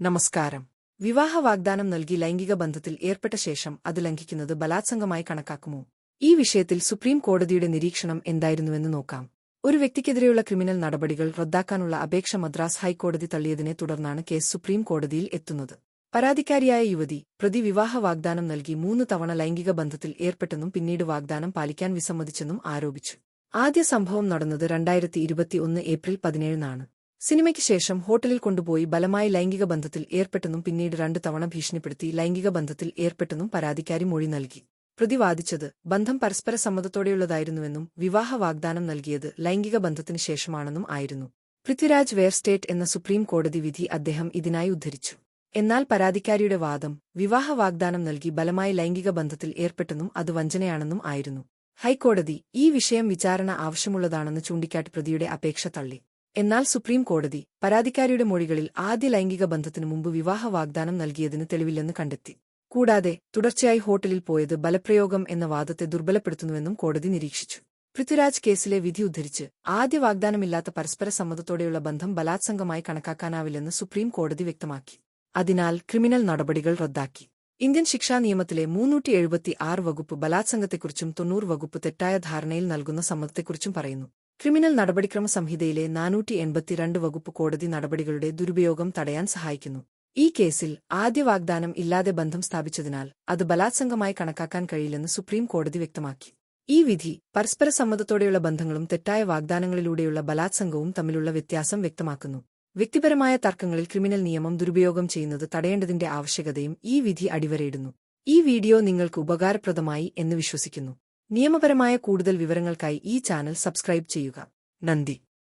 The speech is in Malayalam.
നമസ്കാരം. വിവാഹ വാഗ്ദാനം നൽകി ലൈംഗിക ബന്ധത്തിൽ ഏർപ്പെട്ട ശേഷം അത് ലംഘിക്കുന്നത് ബലാത്സംഗമായി കണക്കാക്കുമോ? ഈ വിഷയത്തിൽ സുപ്രീം കോടതിയുടെ നിരീക്ഷണം എന്തായിരുന്നുവെന്ന് നോക്കാം. ഒരു വ്യക്തിക്കെതിരെയുള്ള ക്രിമിനൽ നടപടികൾ റദ്ദാക്കാനുള്ള അപേക്ഷ മദ്രാസ് ഹൈക്കോടതി തള്ളിയതിനെ തുടർന്നാണ് കേസ് സുപ്രീം കോടതിയിൽ എത്തുന്നത്. പരാതിക്കാരിയായ യുവതി പ്രതി വിവാഹ വാഗ്ദാനം നൽകി 3 തവണ ലൈംഗിക ബന്ധത്തിൽ ഏർപ്പെട്ടെന്നും പിന്നീട് വാഗ്ദാനം പാലിക്കാൻ വിസമ്മതിച്ചെന്നും ആരോപിച്ചു. ആദ്യ സംഭവം നടന്നത് 2021 ഏപ്രിൽ 17-നാണ്. സിനിമയ്ക്ക് ശേഷം ഹോട്ടലിൽ കൊണ്ടുപോയി ബലമായി ലൈംഗിക ബന്ധത്തിൽ ഏർപ്പെട്ടെന്നും പിന്നീട് 2 തവണ ഭീഷണിപ്പെടുത്തി ലൈംഗിക ബന്ധത്തിൽ ഏർപ്പെട്ടെന്നും പരാതിക്കാരി മൊഴി നൽകി. പ്രതി വാദിച്ചത് ബന്ധം പരസ്പര സമ്മതത്തോടെയുള്ളതായിരുന്നുവെന്നും വിവാഹ വാഗ്ദാനം നൽകിയത് ലൈംഗിക ബന്ധത്തിന് ശേഷമാണെന്നും ആയിരുന്നു. പൃഥ്വിരാജ് വേർ സ്റ്റേറ്റ് എന്ന സുപ്രീം കോടതി വിധി അദ്ദേഹം ഇതിനായി ഉദ്ധരിച്ചു. എന്നാൽ പരാതിക്കാരിയുടെ വാദം വിവാഹ വാഗ്ദാനം നൽകി ബലമായി ലൈംഗിക ബന്ധത്തിൽ ഏർപ്പെട്ടെന്നും അത് വഞ്ചനയാണെന്നും ആയിരുന്നു. ഹൈക്കോടതി ഈ വിഷയം വിചാരണ ആവശ്യമുള്ളതാണെന്ന് ചൂണ്ടിക്കാട്ടി പ്രതിയുടെ അപേക്ഷ തള്ളി. എന്നാൽ സുപ്രീം കോടതി പരാതിക്കാരിയുടെ മൊഴികളിൽ ആദ്യ ലൈംഗിക ബന്ധത്തിനു മുമ്പ് വിവാഹ വാഗ്ദാനം നൽകിയതിന് തെളിവില്ലെന്ന് കണ്ടെത്തി. കൂടാതെ തുടർച്ചയായി ഹോട്ടലിൽ പോയത് ബലപ്രയോഗം എന്ന വാദത്തെ ദുർബലപ്പെടുത്തുന്നുവെന്നും കോടതി നിരീക്ഷിച്ചു. പൃഥ്വിരാജ് കേസിലെ വിധി ഉദ്ധരിച്ച് ആദ്യ വാഗ്ദാനമില്ലാത്ത പരസ്പര സമ്മതത്തോടെയുള്ള ബന്ധം ബലാത്സംഗമായി കണക്കാക്കാനാവില്ലെന്ന് സുപ്രീം കോടതി വ്യക്തമാക്കി. അതിനാൽ ക്രിമിനൽ നടപടികൾ റദ്ദാക്കി. ഇന്ത്യൻ ശിക്ഷാ നിയമത്തിലെ 376 വകുപ്പ് ബലാത്സംഗത്തെക്കുറിച്ചും 90 വകുപ്പ് തെറ്റായ ധാരണയിൽ നൽകുന്ന സമ്മതത്തെക്കുറിച്ചും പറയുന്നു. ക്രിമിനൽ നടപടിക്രമ സംഹിതയിലെ 482 വകുപ്പ് കോടതി നടപടികളുടെ ദുരുപയോഗം തടയാൻ സഹായിക്കുന്നു. ഈ കേസിൽ ആദ്യ വാഗ്ദാനം ഇല്ലാതെ ബന്ധം സ്ഥാപിച്ചതിനാൽ അത് ബലാത്സംഗമായി കണക്കാക്കാൻ കഴിയില്ലെന്ന് സുപ്രീം കോടതി വ്യക്തമാക്കി. ഈ വിധി പരസ്പര സമ്മതത്തോടെയുള്ള ബന്ധങ്ങളും തെറ്റായ വാഗ്ദാനങ്ങളിലൂടെയുള്ള ബലാത്സംഗവും തമ്മിലുള്ള വ്യത്യാസം വ്യക്തമാക്കുന്നു. വ്യക്തിപരമായ തർക്കങ്ങളിൽ ക്രിമിനൽ നിയമം ദുരുപയോഗം ചെയ്യുന്നത് തടയേണ്ടതിന്റെ ആവശ്യകതയും ഈ വിധി അടിവരയിടുന്നു. ഈ വീഡിയോ നിങ്ങൾക്ക് ഉപകാരപ്രദമായി എന്ന് വിശ്വസിക്കുന്നു. നിയമപരമായ കൂടുതൽ വിവരങ്ങൾക്കായി ഈ ചാനൽ സബ്സ്ക്രൈബ് ചെയ്യുക. നന്ദി.